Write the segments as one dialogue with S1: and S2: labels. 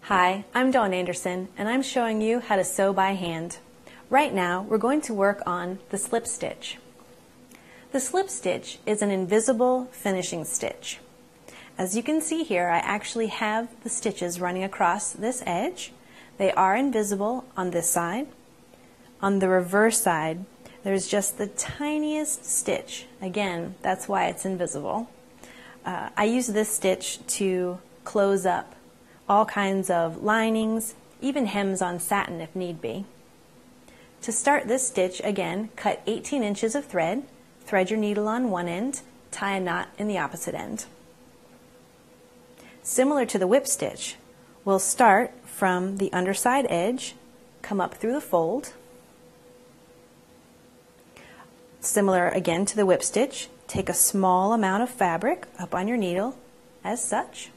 S1: Hi, I'm Dawn Anderson, and I'm showing you how to sew by hand. Right now, we're going to work on the slip stitch. The slip stitch is an invisible finishing stitch. As you can see here, I actually have the stitches running across this edge. They are invisible on this side. On the reverse side, there's just the tiniest stitch. Again, that's why it's invisible. I use this stitch to close up all kinds of linings, even hems on satin if need be. To start this stitch, again, cut 18 inches of thread, thread your needle on one end, tie a knot in the opposite end. Similar to the whip stitch, we'll start from the underside edge, come up through the fold. Similar again to the whip stitch, take a small amount of fabric up on your needle as such.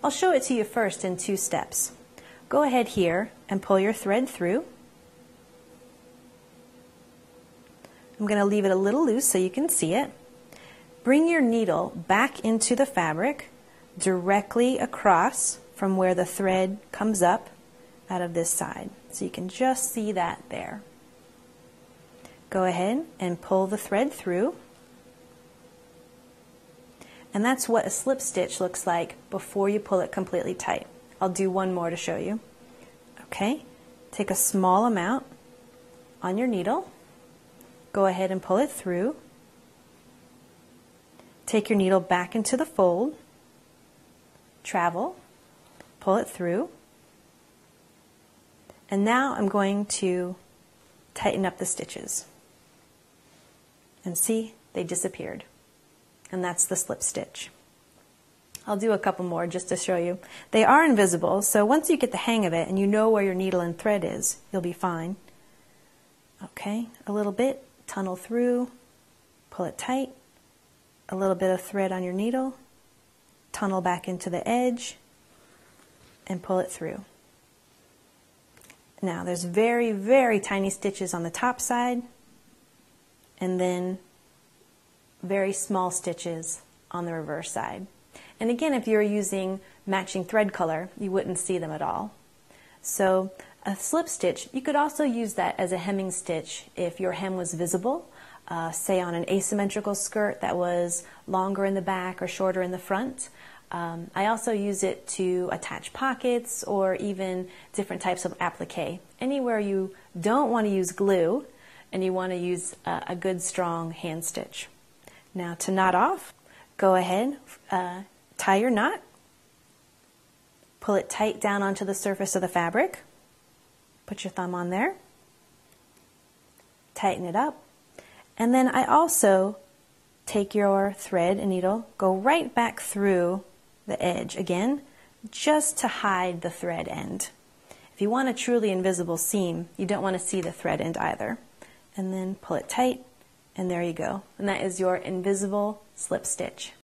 S1: I'll show it to you first in two steps. Go ahead here and pull your thread through. I'm going to leave it a little loose so you can see it. Bring your needle back into the fabric directly across from where the thread comes up out of this side. So you can just see that there. Go ahead and pull the thread through. And that's what a slip stitch looks like before you pull it completely tight. I'll do one more to show you. Okay, take a small amount on your needle. Go ahead and pull it through. Take your needle back into the fold. Travel, pull it through. And now I'm going to tighten up the stitches. And see, they disappeared. And that's the slip stitch. I'll do a couple more just to show you. They are invisible, so once you get the hang of it and you know where your needle and thread is, you'll be fine. Okay, a little bit, tunnel through, pull it tight, a little bit of thread on your needle, tunnel back into the edge, and pull it through. Now there's very, very tiny stitches on the top side, and then very small stitches on the reverse side. And again, if you're using matching thread color, you wouldn't see them at all. So a slip stitch, you could also use that as a hemming stitch if your hem was visible, say on an asymmetrical skirt that was longer in the back or shorter in the front. I also use it to attach pockets or even different types of applique. Anywhere you don't want to use glue and you want to use a good strong hand stitch. Now to knot off, go ahead, tie your knot, pull it tight down onto the surface of the fabric, put your thumb on there, tighten it up, and then I also take your thread and needle, go right back through the edge again, just to hide the thread end. If you want a truly invisible seam, you don't want to see the thread end either. And then pull it tight, and there you go. And that is your invisible slip stitch.